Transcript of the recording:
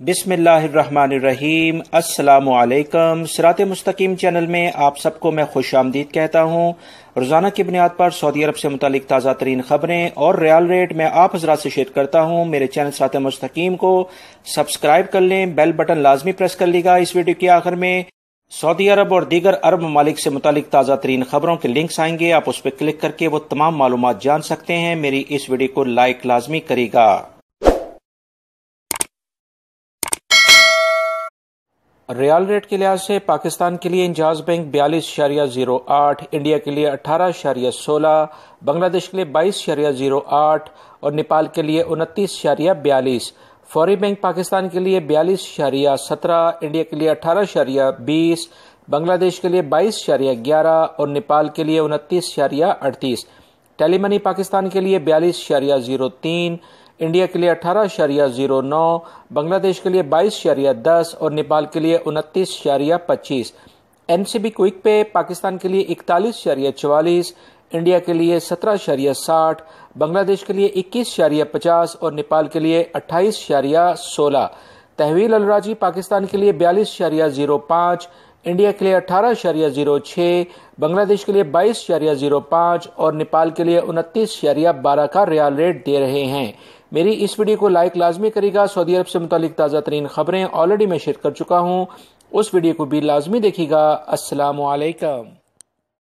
بسم اللہ الرحمن الرحیم۔ السلام علیکم۔ صراط مستقیم چینل میں آپ سب کو میں خوش آمدید کہتا ہوں۔ روزانہ کی بنیاد پر سعودی عرب سے متعلق تازہ ترین خبریں اور ریال ریٹ میں آپ حضرات سے شیئر کرتا ہوں۔ میرے چینل صراط مستقیم کو سبسکرائب کر لیں، بیل بٹن لازمی پریس کر لیے گا۔ اس ویڈیو کے آخر میں سعودی عرب اور دیگر عرب ممالک سے متعلق تازہ ترین خبروں کے لنکس آئیں گے، آپ اس پہ کلک کر کے وہ تمام معلومات جان سکتے ہیں۔ میری اس ویڈیو کو لائک لازمی کرے گا۔ ریال ریٹ کے لحاظ سے پاکستان کے لیے انجاز بینک 42.08، انڈیا کے لیے 18.16، بنگلہ دیش کے لیے 22.08 اور نیپال کے لیے 29.42۔ فوری بینک پاکستان کے لیے 42.17، انڈیا کے لیے 18.20، بنگلہ دیش کے لیے 22.11 اور نیپال کے لیے 29.38۔ ٹیلی منی پاکستان کے لیے 42.03، انڈیا کے لیے 18.09، بنگلہ دیش کے لیے 22.10 اور نیپال کے لیے 29.25۔ NCB کوئک پے پاکستان کے لیے 41.44، انڈیا کے لیے 17.60، بنگلہ دیش کے لیے 21.50 اور نیپال کے لیے 28.16۔ تحویل الراجی پاکستان کے لیے 42.05، انڈیا کے لیے 18.06، بنگلہ دیش کے لیے 22.05 اور نیپال کے لیے 29.12 کا ریال ریٹ دے رہے ہیں۔ میری اس ویڈیو کو لائک لازمی کرے گا۔ سعودی عرب سے متعلق تازہ ترین خبریں آلریڈی میں شیئر کر چکا ہوں، اس ویڈیو کو بھی لازمی دیکھیے گا۔ السلام علیکم۔